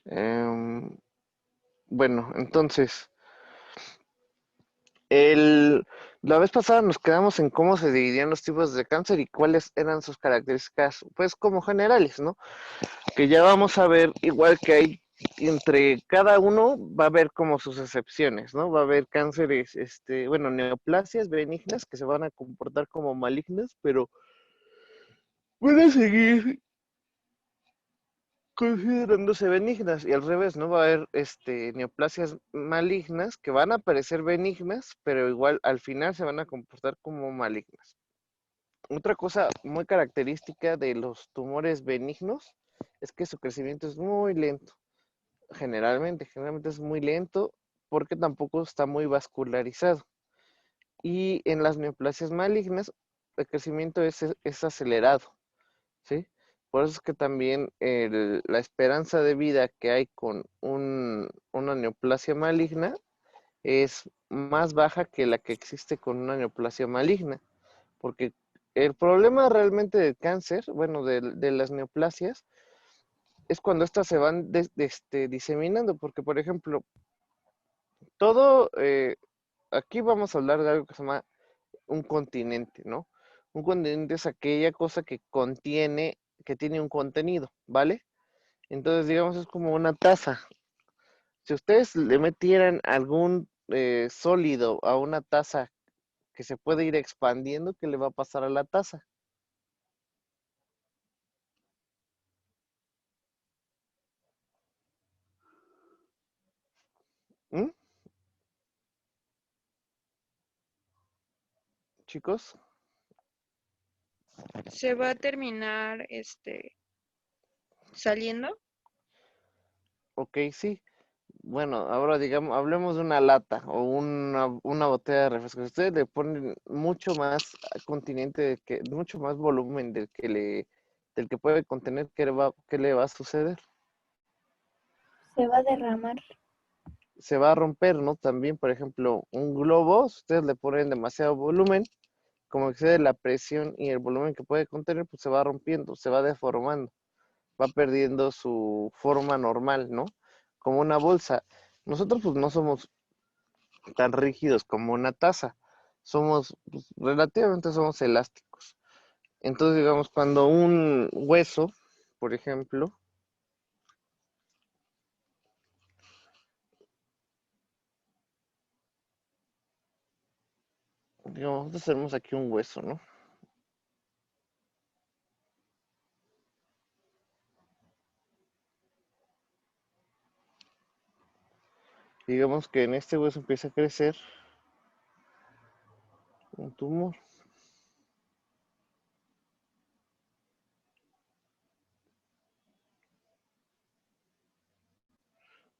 Em, bueno, entonces, el, la vez pasada nos quedamos en cómo se dividían los tipos de cáncer y cuáles eran sus características, pues como generales, ¿no? Que ya vamos a ver, igual que hay entre cada uno, va a haber como sus excepciones, ¿no? Va a haber cánceres, bueno, neoplasias benignas que se van a comportar como malignas, pero van a seguir considerándose benignas y al revés, ¿no? Va a haber neoplasias malignas que van a parecer benignas, pero igual al final se van a comportar como malignas. Otra cosa muy característica de los tumores benignos es que su crecimiento es muy lento. Generalmente es muy lento porque tampoco está muy vascularizado. Y en las neoplasias malignas el crecimiento es acelerado, ¿sí? Por eso es que también la esperanza de vida que hay con una neoplasia maligna es más baja que la que existe con una neoplasia maligna, porque el problema realmente del cáncer, bueno, de las neoplasias, es cuando estas se van diseminando, porque por ejemplo, todo, aquí vamos a hablar de algo que se llama un continente, ¿no? Un continente es aquella cosa que tiene un contenido, ¿vale? Entonces, digamos, es como una taza. Si ustedes le metieran algún sólido a una taza que se puede ir expandiendo, ¿qué le va a pasar a la taza? ¿Mm? Chicos, Se va a terminar saliendo. ok, sí. Bueno, ahora digamos, hablemos de una lata o una botella de refresco. Ustedes le ponen mucho más continente, mucho más volumen del que puede contener, qué le va a suceder? Se va a derramar. Se va a romper, ¿no? También, por ejemplo, un globo, si ustedes le ponen demasiado volumen, como excede la presión y el volumen que puede contener, pues se va rompiendo, se va deformando, va perdiendo su forma normal, ¿no? Como una bolsa. Nosotros pues no somos tan rígidos como una taza. Somos, pues, relativamente somos elásticos. Entonces, digamos, cuando un hueso, por ejemplo, digamos, nosotros tenemos aquí un hueso, ¿no? Digamos que en este hueso empieza a crecer un tumor.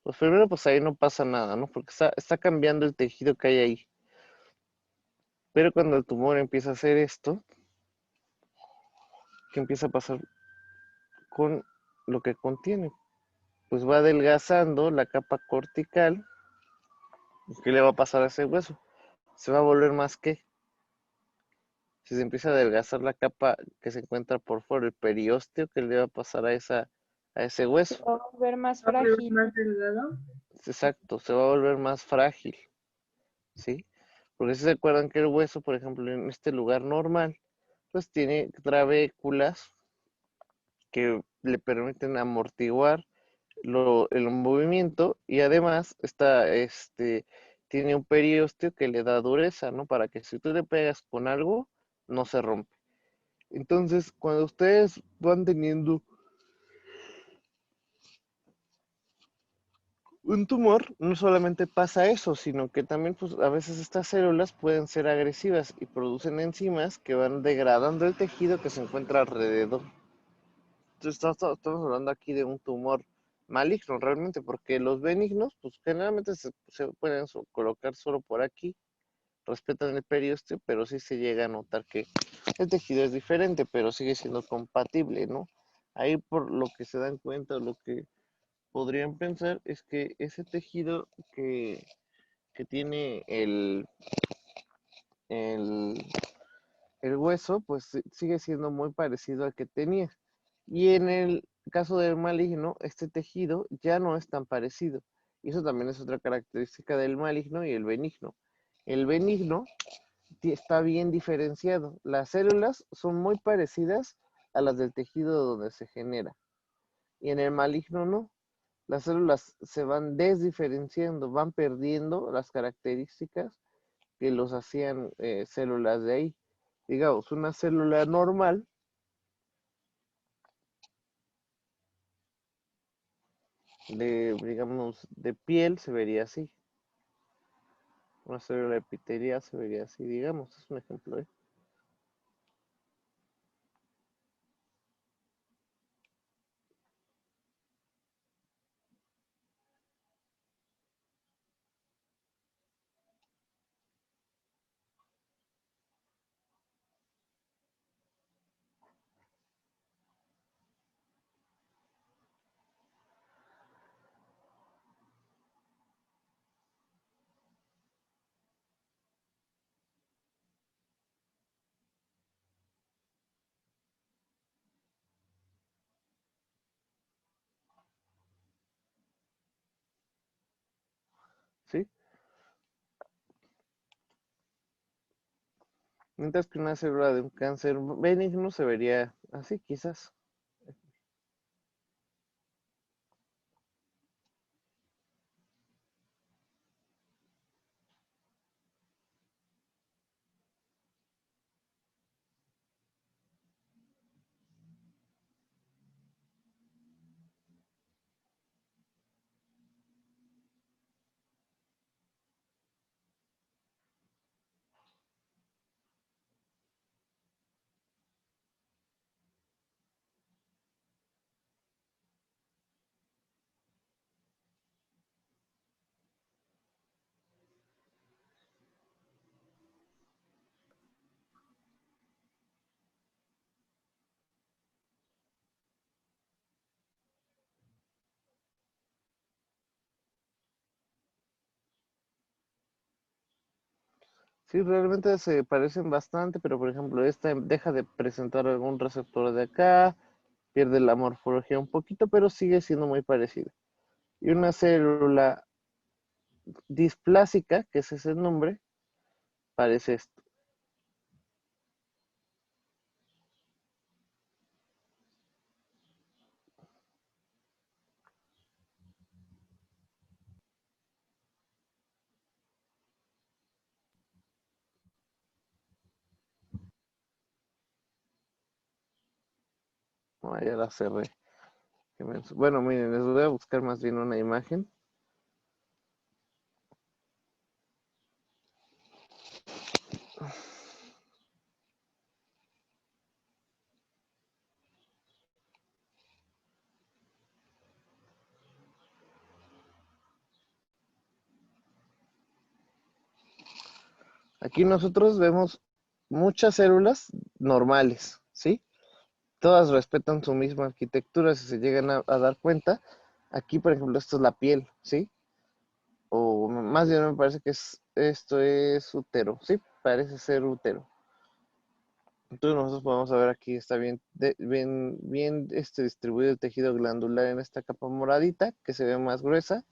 Pues primero, pues ahí no pasa nada, ¿no? Porque está cambiando el tejido que hay ahí. Pero cuando el tumor empieza a hacer esto, ¿qué empieza a pasar con lo que contiene? Pues va adelgazando la capa cortical. ¿Qué le va a pasar a ese hueso? Se va a volver más que si se empieza a adelgazar la capa que se encuentra por fuera, el periósteo, ¿qué le va a pasar a ese Se hueso? va a volver más ¿Va a volver frágil. más delgado? Exacto, se va a volver más frágil, ¿sí? Porque si se acuerdan que el hueso, por ejemplo, en este lugar normal, pues tiene trabéculas que le permiten amortiguar el movimiento y además tiene un periósteo que le da dureza, ¿no? Para que si tú le pegas con algo, no se rompe. Entonces, cuando ustedes van teniendo un tumor, no solamente pasa eso, sino que también pues, a veces estas células pueden ser agresivas y producen enzimas que van degradando el tejido que se encuentra alrededor. Entonces, estamos hablando aquí de un tumor maligno realmente, porque los benignos, pues generalmente se pueden colocar solo por aquí, respetan el periósteo, pero sí se llega a notar que el tejido es diferente, pero sigue siendo compatible, ¿no? Ahí por lo que se dan cuenta, lo que podrían pensar es que ese tejido que tiene el, el hueso, pues sigue siendo muy parecido al que tenía. Y en el caso del maligno, este tejido ya no es tan parecido. Y eso también es otra característica del maligno y el benigno. El benigno está bien diferenciado. Las células son muy parecidas a las del tejido donde se genera. Y en el maligno no. Las células se van desdiferenciando, van perdiendo las características que los hacían células de ahí. Digamos, una célula normal de piel se vería así. Una célula epitelial se vería así, digamos, es un ejemplo, ¿eh? ¿Sí? Mientras que una célula de un cáncer benigno se vería así, quizás. Sí, realmente se parecen bastante, pero por ejemplo, esta deja de presentar algún receptor de acá, pierde la morfología un poquito, pero sigue siendo muy parecida. Y una célula displásica, que ese es el nombre, parece esto. Ah, ya la cerré. Qué menso. Bueno, miren, les voy a buscar más bien una imagen. Aquí nosotros vemos muchas células normales, ¿sí? Todas respetan su misma arquitectura, si se llegan a dar cuenta. Aquí, por ejemplo, esto es la piel, ¿sí? O más bien me parece que esto es útero, ¿sí? Parece ser útero. Entonces nosotros podemos ver aquí, está bien distribuido el tejido glandular en esta capa moradita, que se ve más gruesa.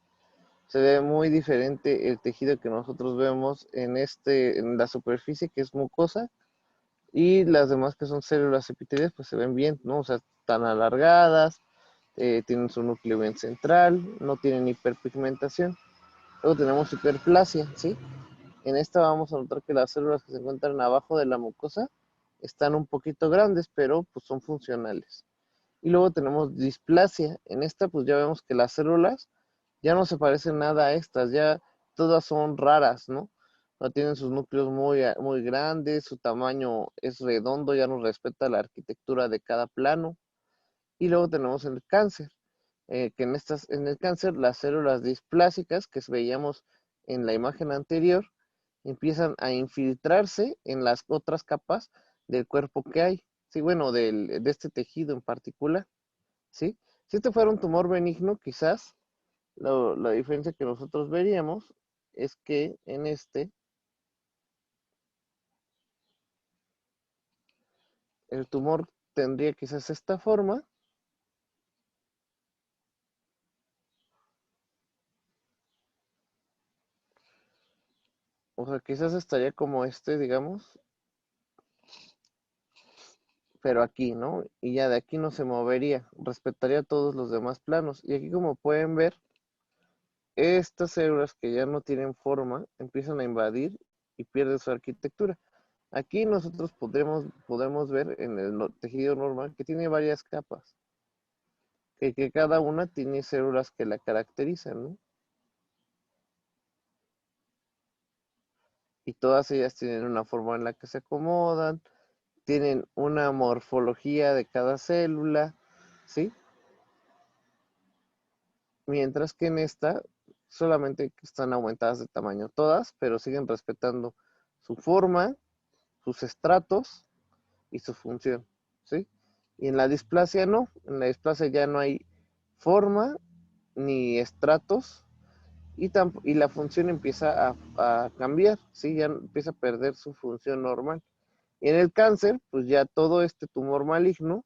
Se ve muy diferente el tejido que nosotros vemos en la superficie, que es mucosa, y las demás que son células epiteliales, pues se ven bien, ¿no? O sea, están alargadas, tienen su núcleo bien central, no tienen hiperpigmentación. Luego tenemos hiperplasia, ¿sí? En esta vamos a notar que las células que se encuentran abajo de la mucosa están un poquito grandes, pero pues son funcionales. Y luego tenemos displasia. En esta pues ya vemos que las células ya no se parecen nada a estas, ya todas son raras, ¿no? No tienen sus núcleos muy grandes, su tamaño es redondo, ya no respeta la arquitectura de cada plano. Y luego tenemos el cáncer, que en el cáncer las células displásicas que veíamos en la imagen anterior empiezan a infiltrarse en las otras capas del cuerpo que hay, sí, bueno, de este tejido en particular, ¿sí? Si este fuera un tumor benigno, quizás la diferencia que nosotros veríamos es que en este, el tumor tendría quizás esta forma, O sea, quizás estaría como este, digamos, pero aquí, ¿no? Y ya de aquí no se movería, respetaría todos los demás planos. Y aquí como pueden ver, estas células que ya no tienen forma empiezan a invadir y pierden su arquitectura. Aquí nosotros podremos ver en el tejido normal que tiene varias capas, que cada una tiene células que la caracterizan, ¿no? Y todas ellas tienen una forma en la que se acomodan, tienen una morfología de cada célula, ¿sí? Mientras que en esta solamente están aumentadas de tamaño todas, pero siguen respetando su forma, sus estratos y su función, ¿sí? Y en la displasia no, en la displasia ya no hay forma ni estratos y la función empieza a cambiar, ¿sí? Ya empieza a perder su función normal. Y en el cáncer, pues ya todo este tumor maligno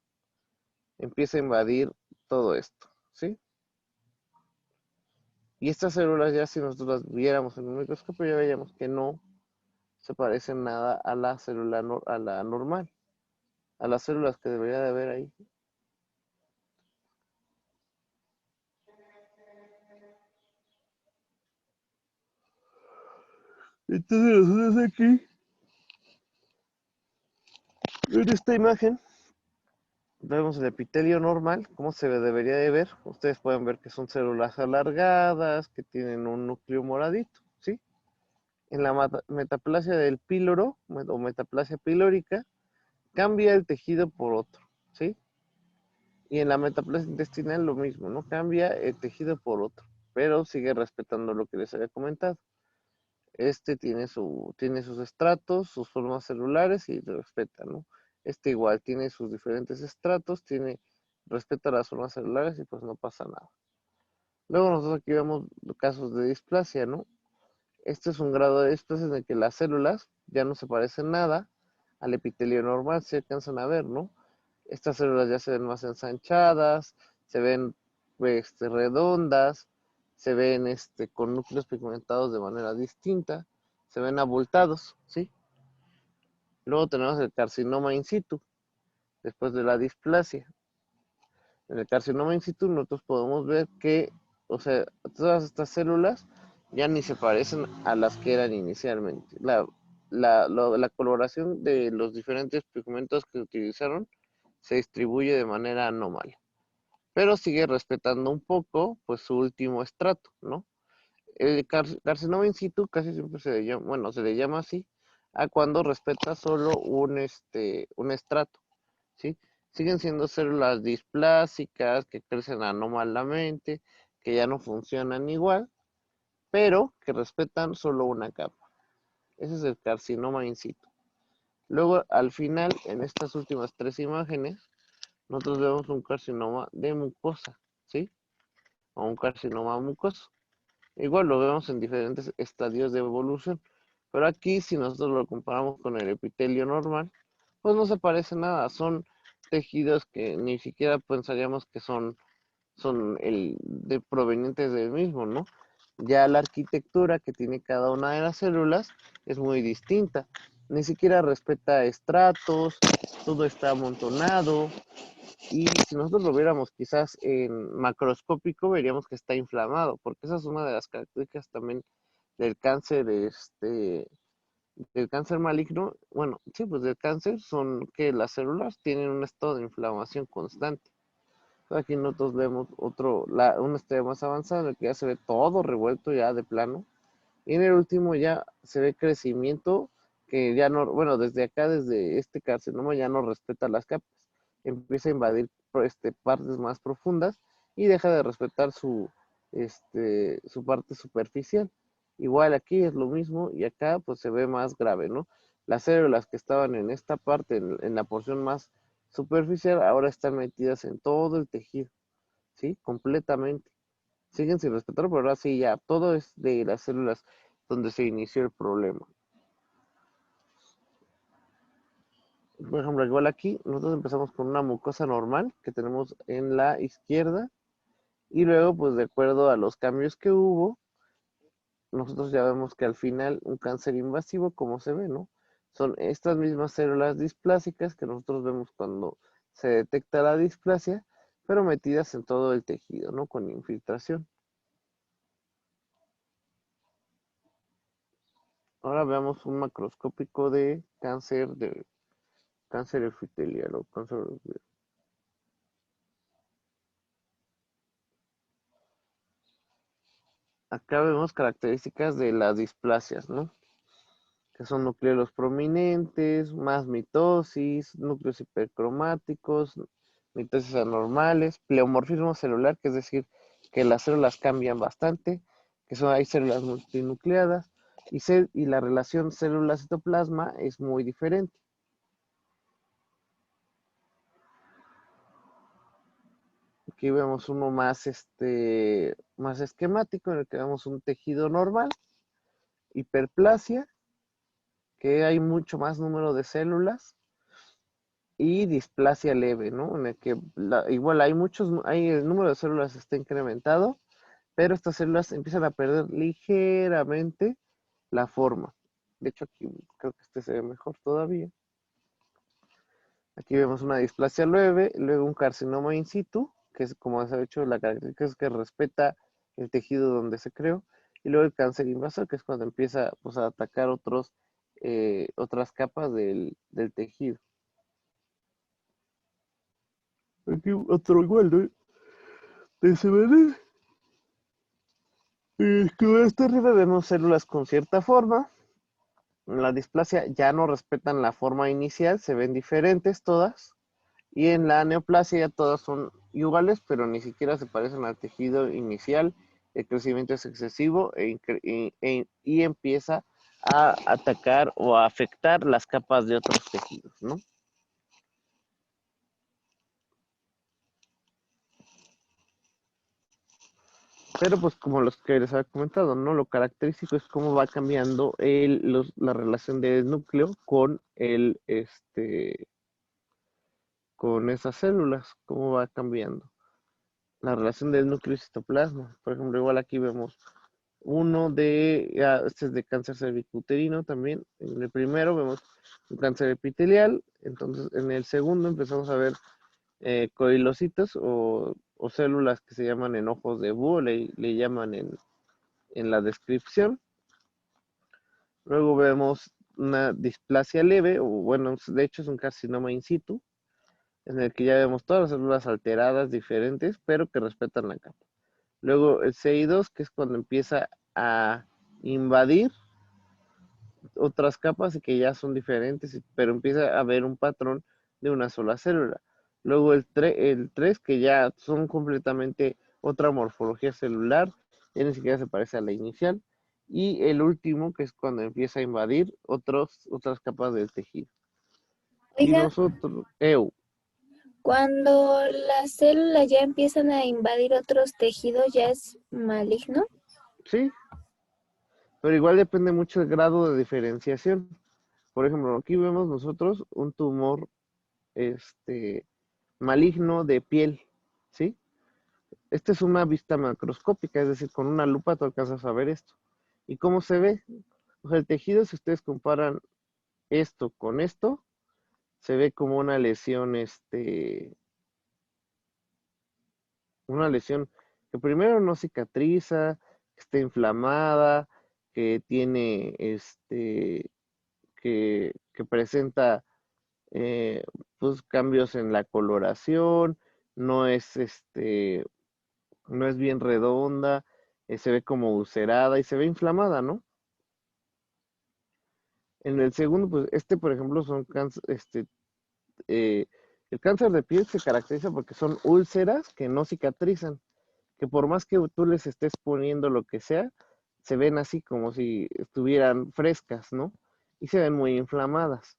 empieza a invadir todo esto, ¿sí? Y estas células ya si nosotros las viéramos en un microscopio ya veríamos que no se parecen nada a la célula a la normal, a las células que debería de haber ahí. Entonces nosotros aquí, en esta imagen, vemos el epitelio normal, cómo se debería de ver. Ustedes pueden ver que son células alargadas, que tienen un núcleo moradito, ¿sí? En la metaplasia del píloro o metaplasia pilórica, cambia el tejido por otro, ¿sí? Y en la metaplasia intestinal lo mismo, ¿no? Cambia el tejido por otro, pero sigue respetando lo que les había comentado. Este tiene sus estratos, sus formas celulares y respeta, ¿no? Este igual tiene sus diferentes estratos, respeta las formas celulares y pues no pasa nada. Luego nosotros aquí vemos casos de displasia, ¿no? Este es un grado de displasia en el que las células ya no se parecen nada al epitelio normal, se alcanzan a ver, ¿no? Estas células ya se ven más ensanchadas, se ven redondas, se ven con núcleos pigmentados de manera distinta, se ven abultados, ¿sí? Luego tenemos el carcinoma in situ, después de la displasia. En el carcinoma in situ nosotros podemos ver que, o sea, todas estas células ya ni se parecen a las que eran inicialmente. La coloración de los diferentes pigmentos que utilizaron se distribuye de manera anómala, pero sigue respetando un poco pues su último estrato, ¿no? El carcinoma in situ casi siempre se le llama, bueno, se le llama así a cuando respeta solo un estrato, ¿sí? Siguen siendo células displásicas que crecen anómalamente, que ya no funcionan igual, pero que respetan solo una capa. Ese es el carcinoma in situ. Luego, al final, en estas últimas tres imágenes, nosotros vemos un carcinoma de mucosa, ¿sí? O un carcinoma mucoso. Igual lo vemos en diferentes estadios de evolución. Pero aquí, si nosotros lo comparamos con el epitelio normal, pues no se parece nada. Son tejidos que ni siquiera pensaríamos que son provenientes del mismo, ¿no? Ya la arquitectura que tiene cada una de las células es muy distinta. Ni siquiera respeta estratos, todo está amontonado, y si nosotros lo viéramos quizás en macroscópico, veríamos que está inflamado, porque esa es una de las características también del cáncer, del cáncer maligno. Bueno, sí, pues del cáncer son que las células tienen un estado de inflamación constante. Aquí nosotros vemos un estudio más avanzado en el que ya se ve todo revuelto ya de plano. Y en el último ya se ve crecimiento que ya no, bueno, desde acá, desde este carcinoma ya no respeta las capas. Empieza a invadir partes más profundas y deja de respetar su parte superficial. Igual aquí es lo mismo y acá pues se ve más grave, ¿no? Las células que estaban en esta parte, en la porción más superficial, ahora están metidas en todo el tejido, ¿sí? Completamente. Siguen sin respetar, pero ahora sí ya, todo es de las células donde se inició el problema. Por ejemplo, igual aquí, nosotros empezamos con una mucosa normal que tenemos en la izquierda y luego, pues de acuerdo a los cambios que hubo, nosotros ya vemos que al final un cáncer invasivo, como se ve, ¿no? Son estas mismas células displásicas que nosotros vemos cuando se detecta la displasia, pero metidas en todo el tejido, ¿no? Con infiltración. Ahora veamos un macroscópico de cáncer epitelial o cáncer. Acá vemos características de las displasias, ¿no? Que son nucleolos prominentes, más mitosis, núcleos hipercromáticos, mitosis anormales, pleomorfismo celular, que es decir, que las células cambian bastante, hay células multinucleadas, y la relación célula-citoplasma es muy diferente. Aquí vemos uno más esquemático, en el que vemos un tejido normal, hiperplasia, que hay mucho más número de células, y displasia leve, ¿no? En el que igual el número de células está incrementado, pero estas células empiezan a perder ligeramente la forma. De hecho, aquí creo que este se ve mejor todavía. Aquí vemos una displasia leve, luego un carcinoma in situ, que es como se ha hecho la característica es que respeta el tejido donde se creó, y luego el cáncer invasor, que es cuando empieza pues, a atacar otras capas del tejido. Aquí otro igual, ¿no? De CBD. Con este arriba vemos células con cierta forma. En la displasia ya no respetan la forma inicial, se ven diferentes todas. Y en la neoplasia ya todas son iguales, pero ni siquiera se parecen al tejido inicial. El crecimiento es excesivo y empieza a atacar o a afectar las capas de otros tejidos, ¿no? Pero pues como los que les había comentado, ¿no? Lo característico es cómo va cambiando la relación del núcleo con esas células, cómo va cambiando. La relación del núcleo y citoplasma. Por ejemplo, igual aquí vemos este es de cáncer cervicuterino también. En el primero vemos un cáncer epitelial, entonces en el segundo empezamos a ver coilocitos o células que se llaman enojos de búho, le llaman en la descripción. Luego vemos una displasia leve, o bueno, de hecho es un carcinoma in situ, en el que ya vemos todas las células alteradas, diferentes, pero que respetan la capa. Luego el CI2, que es cuando empieza a invadir otras capas y que ya son diferentes, pero empieza a haber un patrón de una sola célula. Luego el 3, que ya son completamente otra morfología celular, ya ni siquiera se parece a la inicial. Y el último, que es cuando empieza a invadir otras capas del tejido. Y Oiga, nosotros, cuando las células ya empiezan a invadir otros tejidos, ¿ya es maligno? sí, pero igual depende mucho del grado de diferenciación. Por ejemplo, aquí vemos nosotros un tumor maligno de piel, ¿sí? Esta es una vista macroscópica, es decir, con una lupa tú alcanzas a ver esto. ¿Y cómo se ve? O sea, el tejido, si ustedes comparan esto con esto, se ve como una lesión que primero no cicatriza, que está inflamada, que tiene, que presenta pues cambios en la coloración, no es no es bien redonda, se ve como ulcerada y se ve inflamada, ¿no? En el segundo, pues por ejemplo, son el cáncer de piel se caracteriza porque son úlceras que no cicatrizan, que por más que tú les estés poniendo lo que sea, se ven así como si estuvieran frescas, ¿no? Y se ven muy inflamadas.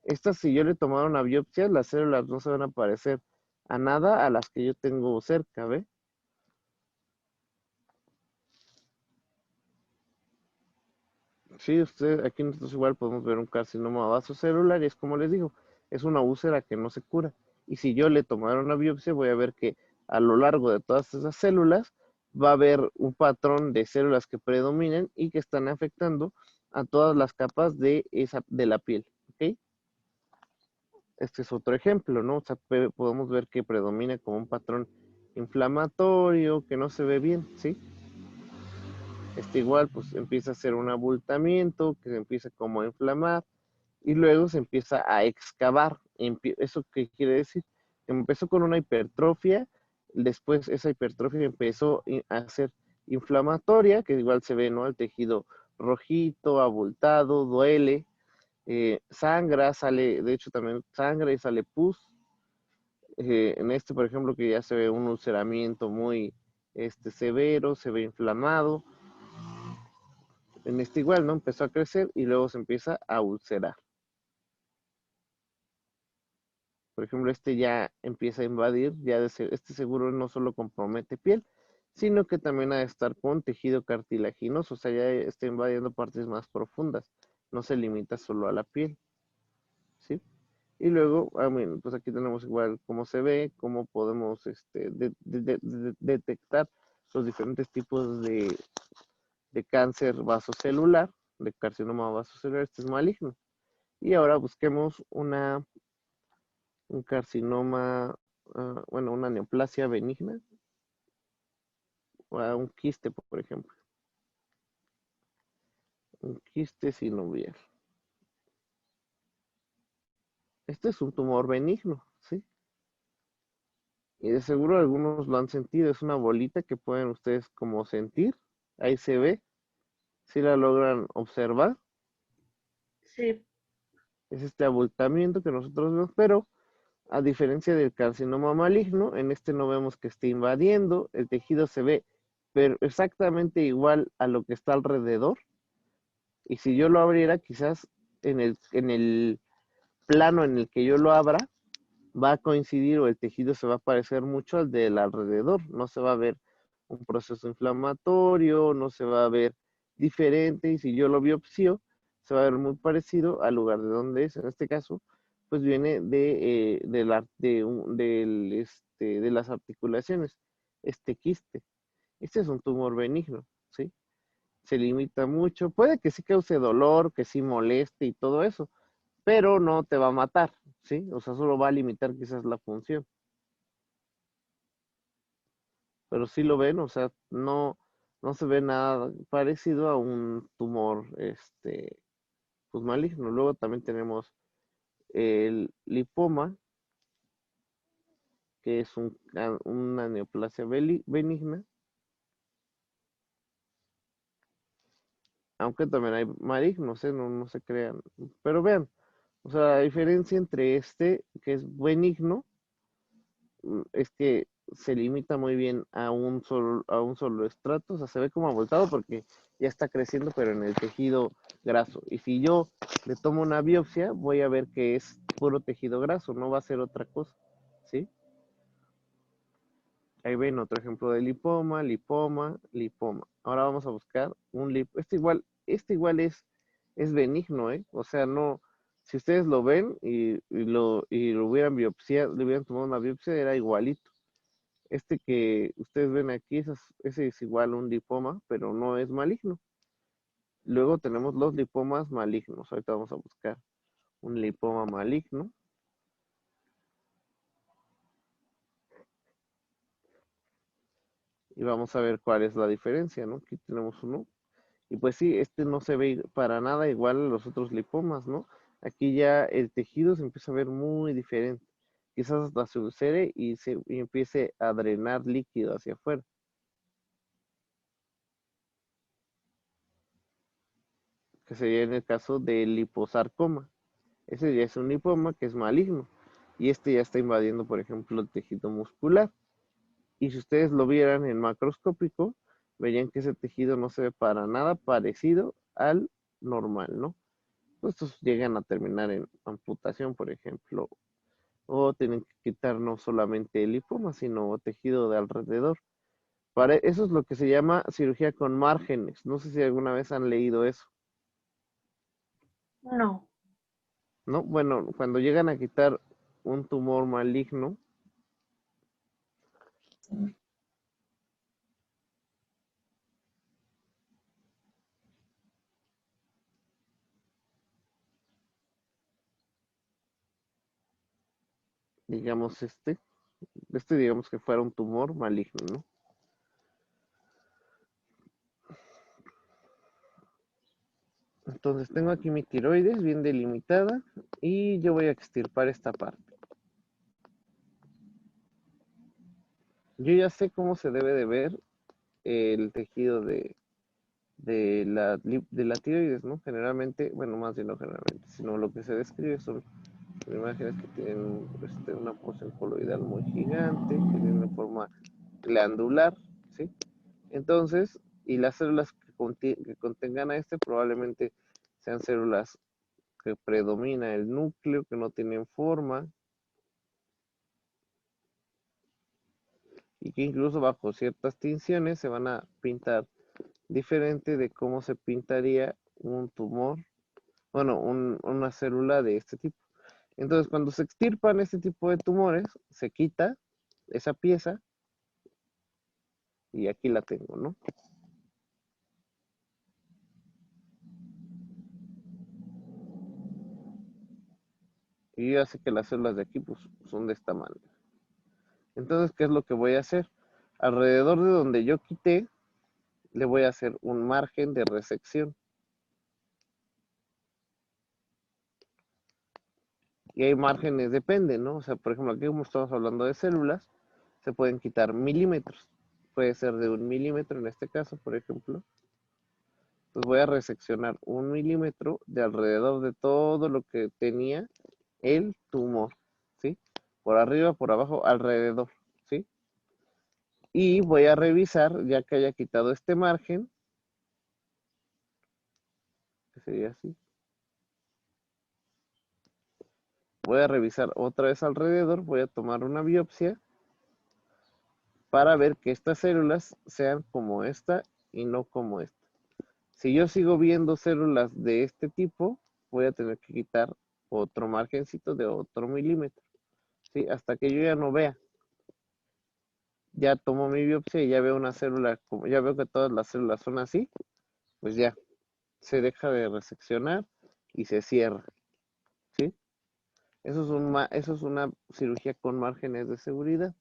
Estas, si yo le tomara una biopsia, las células no se van a parecer a nada a las que yo tengo cerca, ¿ve? Sí, aquí nosotros igual podemos ver un carcinoma vasocelular y es como les digo, es una úlcera que no se cura. Y si yo le tomara una biopsia, voy a ver que a lo largo de todas esas células va a haber un patrón de células que predominen y que están afectando a todas las capas de la piel, ¿ok? Este es otro ejemplo, ¿no? O sea, podemos ver que predomina como un patrón inflamatorio, que no se ve bien, ¿sí? Igual, pues empieza a hacer un abultamiento, que se empieza como a inflamar, y luego se empieza a excavar. ¿Eso qué quiere decir? Que empezó con una hipertrofia, después esa hipertrofia empezó a ser inflamatoria, que igual se ve, ¿no? El tejido rojito, abultado, duele, sangra, sale, de hecho también sangra y sale pus. En por ejemplo, que ya se ve un ulceramiento muy severo, se ve inflamado. En igual, ¿no? Empezó a crecer y luego se empieza a ulcerar. Por ejemplo, ya empieza a invadir, seguro no solo compromete piel, sino que también ha de estar con tejido cartilaginoso, o sea, ya está invadiendo partes más profundas, no se limita solo a la piel, ¿sí? Y luego, bueno, pues aquí tenemos igual cómo se ve, cómo podemos detectar los diferentes tipos de cáncer vasocelular, de carcinoma vasocelular, este es maligno. Y ahora busquemos un carcinoma, bueno, una neoplasia benigna, o un quiste, por ejemplo. Un quiste sinovial. Este es un tumor benigno, ¿sí? Y de seguro algunos lo han sentido. Es una bolita que pueden ustedes como sentir. Ahí se ve. Si la logran observar. Sí. Es este abultamiento que nosotros vemos, pero a diferencia del carcinoma maligno, en este no vemos que esté invadiendo. El tejido se ve pero exactamente igual a lo que está alrededor. Y si yo lo abriera, quizás en el plano en el que yo lo abra, va a coincidir o el tejido se va a parecer mucho al del alrededor. No se va a ver un proceso inflamatorio, no se va a ver diferente. Y si yo lo biopsio, se va a ver muy parecido al lugar de donde es. En este caso, pues viene de las articulaciones, este quiste. Este es un tumor benigno, ¿sí? Se limita mucho. Puede que sí cause dolor, que sí moleste y todo eso, pero no te va a matar, ¿sí? O sea, solo va a limitar quizás la función. Pero sí lo ven, o sea, no se ve nada parecido a un tumor, pues maligno. Luego también tenemos el lipoma, que es una neoplasia benigna, aunque también hay malignos, ¿eh? No se crean. Pero vean, o sea, la diferencia entre que es benigno, es que se limita muy bien a un solo estrato, o sea, se ve como abultado porque ya está creciendo, pero en el tejido graso. Y si yo le tomo una biopsia, voy a ver que es puro tejido graso, no va a ser otra cosa, ¿sí? Ahí ven otro ejemplo de lipoma, lipoma, lipoma. Ahora vamos a buscar un este igual es benigno, ¿eh? O sea, no, si ustedes lo ven y lo hubieran biopsiado, le hubieran tomado una biopsia, era igualito. Que ustedes ven aquí, ese es igual un lipoma, pero no es maligno. Luego tenemos los lipomas malignos. Ahorita vamos a buscar un lipoma maligno. Y vamos a ver cuál es la diferencia, ¿no? Aquí tenemos uno. Y pues sí, no se ve para nada igual a los otros lipomas, ¿no? Aquí ya el tejido se empieza a ver muy diferente. Quizás hasta se ulcere y empiece a drenar líquido hacia afuera. Que sería en el caso del liposarcoma. Ese ya es un lipoma que es maligno. Y ya está invadiendo, por ejemplo, el tejido muscular. Y si ustedes lo vieran en macroscópico, verían que ese tejido no se ve para nada parecido al normal, ¿no? Pues estos llegan a terminar en amputación, por ejemplo, o tienen que quitar no solamente el lipoma, sino tejido de alrededor. Eso es lo que se llama cirugía con márgenes. No sé si alguna vez han leído eso, No. ¿no? Bueno, cuando llegan a quitar un tumor maligno, digamos digamos que fuera un tumor maligno, ¿no? Entonces tengo aquí mi tiroides bien delimitada y yo voy a extirpar esta parte. Yo ya sé cómo se debe de ver el tejido de la tiroides, ¿no? Generalmente, bueno, más bien no generalmente, sino lo que se describe son imágenes que tienen una porción coloidal muy gigante, que tienen una forma glandular, ¿sí? Entonces, y las células que contengan a probablemente sean células que predomina el núcleo, que no tienen forma, y que incluso bajo ciertas tinciones se van a pintar diferente de cómo se pintaría un tumor, bueno, una célula de este tipo. Entonces, cuando se extirpan este tipo de tumores, se quita esa pieza y aquí la tengo, ¿no? Y yo ya sé que las células de aquí pues, son de esta manera. Entonces, ¿qué es lo que voy a hacer? Alrededor de donde yo quité, le voy a hacer un margen de resección. Y hay márgenes, depende, ¿no? O sea, por ejemplo, aquí como estamos hablando de células, se pueden quitar milímetros. Puede ser de 1 milímetro en este caso, por ejemplo. Pues voy a reseccionar 1 milímetro de alrededor de todo lo que tenía el tumor, ¿sí? Por arriba, por abajo, alrededor, ¿sí? Y voy a revisar, ya que haya quitado este margen, que sería así. Voy a revisar otra vez alrededor, voy a tomar una biopsia para ver que estas células sean como esta y no como esta. Si yo sigo viendo células de este tipo, voy a tener que quitar otro margencito de otro milímetro, ¿sí? Hasta que yo ya no vea. Ya tomo mi biopsia y ya veo una célula, como ya veo que todas las células son así, pues ya se deja de reseccionar y se cierra, ¿sí? Eso es una cirugía con márgenes de seguridad.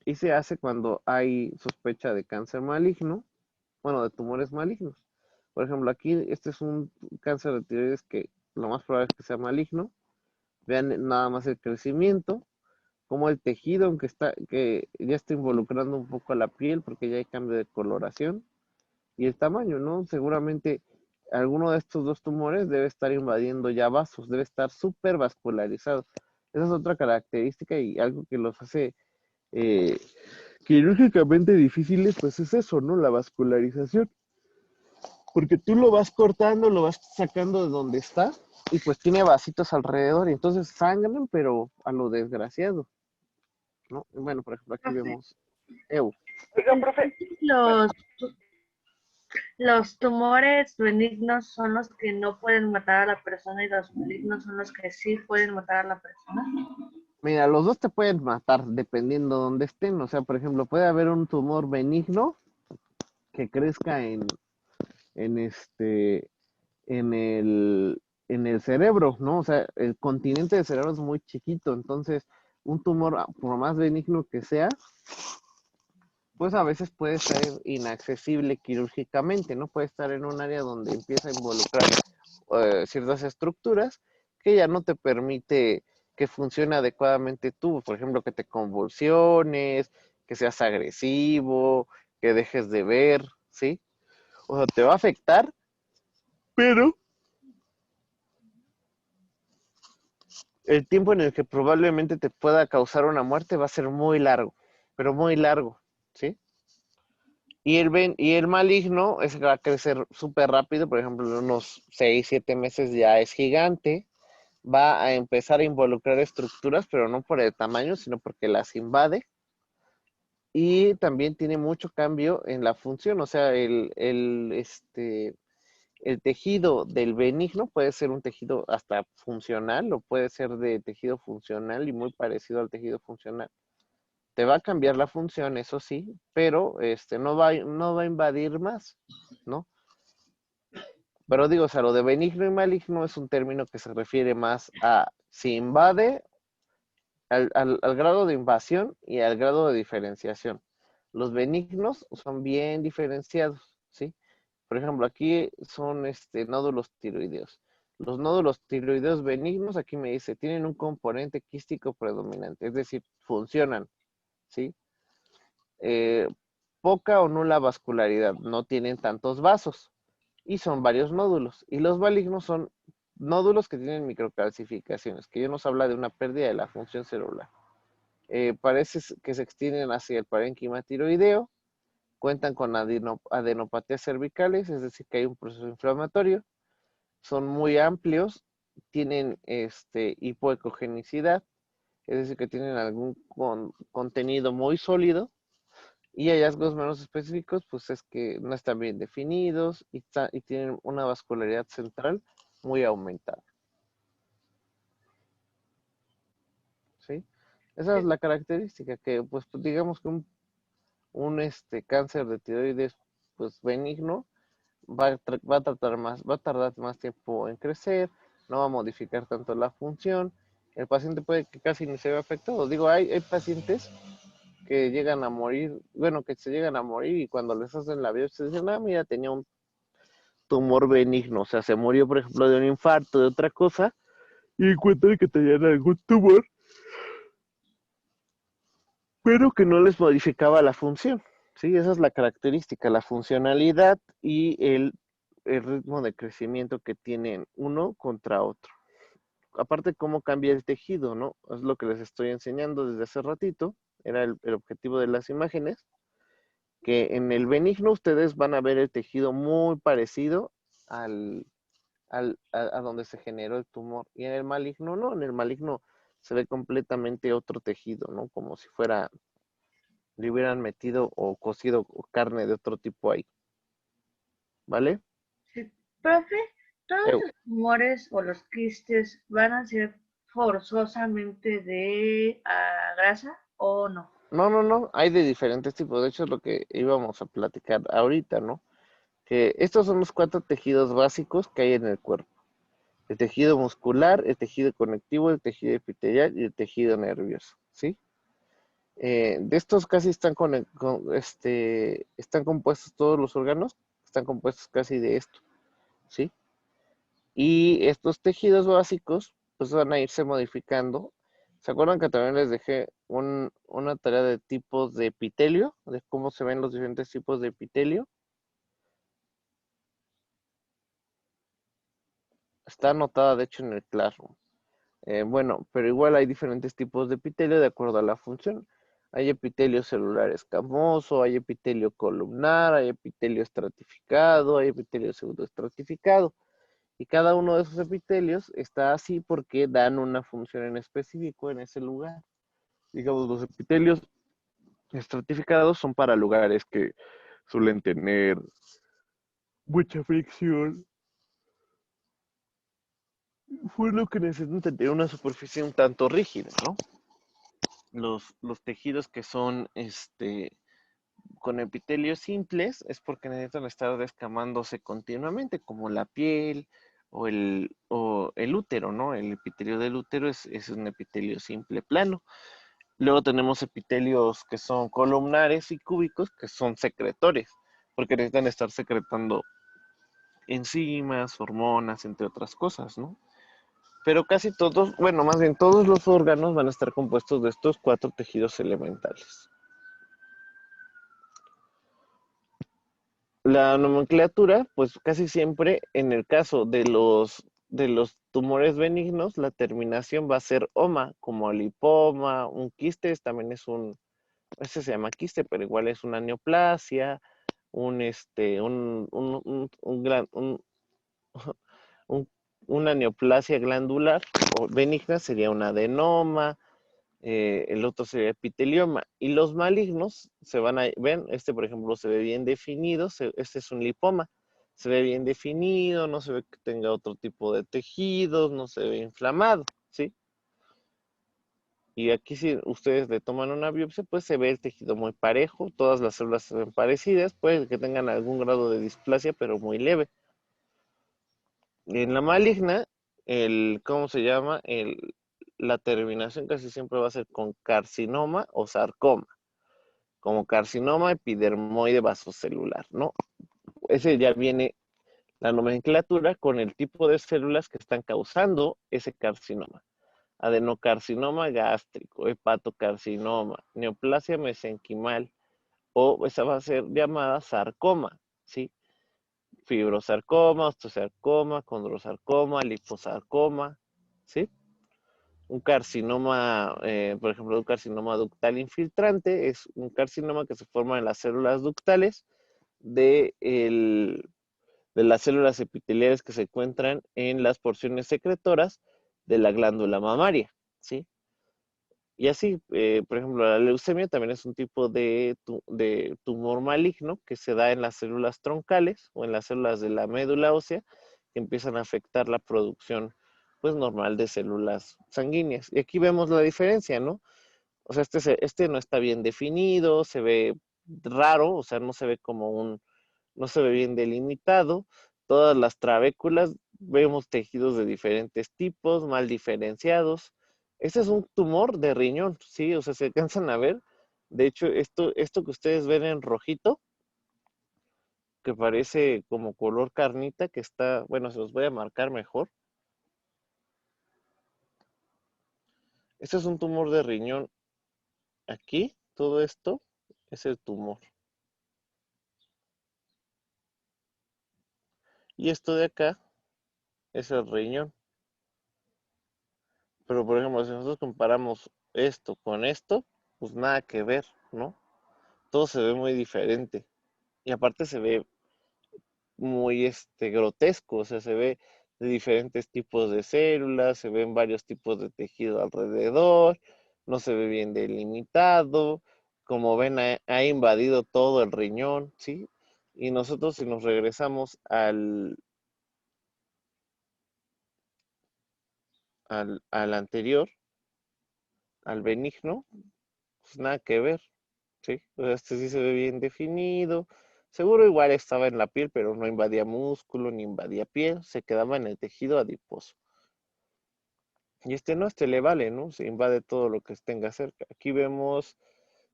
Y se hace cuando hay sospecha de cáncer maligno, bueno, de tumores malignos. Por ejemplo, aquí este es un cáncer de tiroides que lo más probable es que sea maligno. Vean nada más el crecimiento, como el tejido, que ya está involucrando un poco a la piel porque ya hay cambio de coloración y el tamaño, ¿no? Seguramente alguno de estos dos tumores debe estar invadiendo ya vasos, debe estar súper vascularizado. Esa es otra característica y algo que los hace eh, quirúrgicamente difíciles, pues es eso, ¿no? La vascularización. Porque tú lo vas cortando, lo vas sacando de donde está y pues tiene vasitos alrededor y entonces sangran, pero a lo desgraciado, ¿no? Bueno, por ejemplo, aquí Profe, vemos EU. oiga, profe, los tumores benignos son los que no pueden matar a la persona y los malignos son los que sí pueden matar a la persona. Mira, los dos te pueden matar dependiendo de dónde estén. O sea, por ejemplo, puede haber un tumor benigno que crezca en en el, en el cerebro, ¿no? O sea, el continente del cerebro es muy chiquito, entonces un tumor, por más benigno que sea, pues a veces puede ser inaccesible quirúrgicamente, ¿no? Puede estar en un área donde empieza a involucrar ciertas estructuras que ya no te permite que funcione adecuadamente tú, por ejemplo, que te convulsiones, que seas agresivo, que dejes de ver, ¿sí? O sea, te va a afectar, pero el tiempo en el que probablemente te pueda causar una muerte va a ser muy largo, pero muy largo, ¿sí? Y el maligno va a crecer súper rápido, por ejemplo, en unos 6, 7 meses ya es gigante, va a empezar a involucrar estructuras, pero no por el tamaño, sino porque las invade. Y también tiene mucho cambio en la función, o sea, el tejido del benigno puede ser un tejido hasta funcional o puede ser de tejido funcional y muy parecido al tejido funcional. Te va a cambiar la función, eso sí, pero no va a invadir más, ¿no? Pero digo, o sea, lo de benigno y maligno es un término que se refiere más a se invade al grado de invasión y al grado de diferenciación. Los benignos son bien diferenciados, ¿sí? Por ejemplo, aquí son nódulos tiroideos. Los nódulos tiroideos benignos, aquí me dice, tienen un componente quístico predominante, es decir, funcionan, ¿sí? Poca o nula vascularidad, no tienen tantos vasos y son varios nódulos. Y los malignos son nódulos que tienen microcalcificaciones, que ya nos habla de una pérdida de la función celular. Parece que se extienden hacia el parénquima tiroideo, cuentan con adenopatías cervicales, es decir, que hay un proceso inflamatorio, son muy amplios, tienen hipoecogenicidad, es decir, que tienen algún contenido muy sólido, y hallazgos menos específicos, pues es que no están bien definidos y tienen una vascularidad central muy aumentada. ¿Sí? Esa es la característica, que pues digamos que un cáncer de tiroides pues benigno va a tardar más tiempo en crecer, no va a modificar tanto la función, el paciente puede que casi ni se vea afectado. Digo, hay pacientes que llegan a morir, bueno, que se llegan a morir y cuando les hacen la biopsia dicen, ah, mira, tenía un tumor benigno, o sea, se murió, por ejemplo, de un infarto, de otra cosa, y encuentran que tenían algún tumor, pero que no les modificaba la función. Sí, esa es la característica, la funcionalidad y el ritmo de crecimiento que tienen uno contra otro. Aparte, cómo cambia el tejido, ¿no? Es lo que les estoy enseñando desde hace ratito, era el objetivo de las imágenes, que en el benigno ustedes van a ver el tejido muy parecido a donde se generó el tumor. Y en el maligno no, en el maligno se ve completamente otro tejido, ¿no? Como si le hubieran metido o cocido carne de otro tipo ahí. ¿Vale? Sí. Profe, ¿todos Eu. los tumores o los quistes van a ser forzosamente de grasa o no? No, hay de diferentes tipos. De hecho, es lo que íbamos a platicar ahorita, ¿no? Que estos son los 4 tejidos básicos que hay en el cuerpo. El tejido muscular, el tejido conectivo, el tejido epitelial y el tejido nervioso, ¿sí? De estos casi están compuestos todos los órganos, están compuestos casi de esto, ¿sí? Y estos tejidos básicos, pues van a irse modificando. ¿Se acuerdan que también les dejé una tarea de tipos de epitelio? De cómo se ven los diferentes tipos de epitelio. Está anotada, de hecho, en el Classroom. Bueno, pero igual hay diferentes tipos de epitelio de acuerdo a la función. Hay epitelio celular escamoso, hay epitelio columnar, hay epitelio estratificado, hay epitelio pseudoestratificado. Y cada uno de esos epitelios está así porque dan una función en específico en ese lugar. Digamos, los epitelios estratificados son para lugares que suelen tener mucha fricción. Fue lo que necesitan tener una superficie un tanto rígida, ¿no? Los tejidos que son con epitelios simples es porque necesitan estar descamándose continuamente, como la piel o el útero, ¿no? El epitelio del útero es un epitelio simple plano. Luego tenemos epitelios que son columnares y cúbicos, que son secretores, porque necesitan estar secretando enzimas, hormonas, entre otras cosas, ¿no? Pero casi todos, bueno, más bien todos los órganos van a estar compuestos de estos 4 tejidos elementales. La nomenclatura, pues casi siempre en el caso de los tumores benignos, la terminación va a ser oma, como lipoma, un quiste también ese se llama quiste, pero igual es una neoplasia, un- una neoplasia glandular o benigna sería un adenoma, el otro sería epitelioma. Y los malignos ven, por ejemplo se ve bien definido, este es un lipoma, se ve bien definido, no se ve que tenga otro tipo de tejidos, no se ve inflamado, ¿sí? Y aquí si ustedes le toman una biopsia, pues se ve el tejido muy parejo, todas las células se ven parecidas, puede que tengan algún grado de displasia, pero muy leve. En la maligna, ¿cómo se llama? la terminación casi siempre va a ser con carcinoma o sarcoma, como carcinoma epidermoide vasocelular, ¿no? Ese ya viene la nomenclatura con el tipo de células que están causando ese carcinoma. Adenocarcinoma gástrico, hepatocarcinoma, neoplasia mesenquimal, o esa va a ser llamada sarcoma, ¿sí? Fibrosarcoma, osteosarcoma, condrosarcoma, liposarcoma, ¿sí? Un carcinoma, por ejemplo, un carcinoma ductal infiltrante es un carcinoma que se forma en las células ductales de, de las células epiteliales que se encuentran en las porciones secretoras de la glándula mamaria, ¿sí? Y así, por ejemplo, la leucemia también es un tipo de tumor maligno que se da en las células troncales o en las células de la médula ósea que empiezan a afectar la producción pues normal de células sanguíneas. Y aquí vemos la diferencia, ¿no? O sea, este no está bien definido, se ve raro, o sea, no se ve no se ve bien delimitado. Todas las trabéculas vemos tejidos de diferentes tipos, mal diferenciados. Este es un tumor de riñón, ¿sí? O sea, se alcanzan a ver. De hecho, esto que ustedes ven en rojito, que parece como color carnita, que está, bueno, se los voy a marcar mejor. Este es un tumor de riñón. Aquí, todo esto es el tumor. Y esto de acá es el riñón. Pero, por ejemplo, si nosotros comparamos esto con esto, pues nada que ver, ¿no? Todo se ve muy diferente. Y aparte se ve muy grotesco, o sea, se ve de diferentes tipos de células, se ven varios tipos de tejido alrededor, no se ve bien delimitado, como ven ha invadido todo el riñón, ¿sí? Y nosotros si nos regresamos al anterior, al benigno, pues nada que ver, ¿sí? O sea, este sí se ve bien definido. Seguro igual estaba en la piel, pero no invadía músculo ni invadía piel, se quedaba en el tejido adiposo. Y este no, este le vale, ¿no? Se invade todo lo que tenga cerca. Aquí vemos,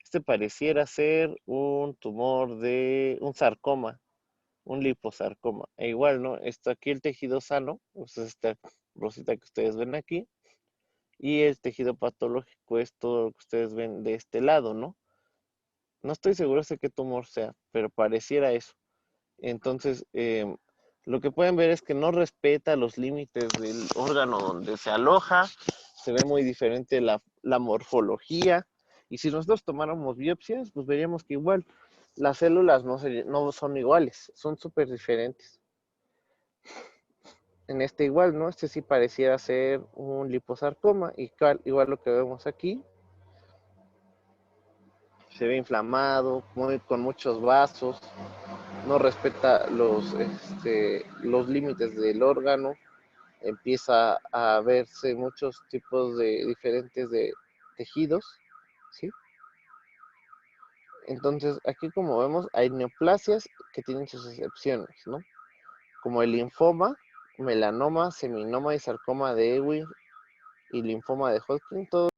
este pareciera ser un tumor de un sarcoma, un liposarcoma. E igual, ¿no? Está aquí el tejido sano, pues es esta rosita que ustedes ven aquí. Y el tejido patológico es todo lo que ustedes ven de este lado, ¿no? No estoy seguro de qué tumor sea, pero pareciera eso. Entonces, lo que pueden ver es que no respeta los límites del órgano donde se aloja, se ve muy diferente la morfología, y si nosotros tomáramos biopsias, pues veríamos que igual las células no son iguales, son súper diferentes. En este igual, ¿no? Este sí pareciera ser un liposarcoma, y igual lo que vemos aquí, se ve inflamado, con muchos vasos, no respeta los límites del órgano, empieza a verse muchos tipos de diferentes de tejidos, ¿sí? Entonces, aquí como vemos, hay neoplasias que tienen sus excepciones, ¿no? Como el linfoma, melanoma, seminoma y sarcoma de Ewing y linfoma de Hodgkin, todos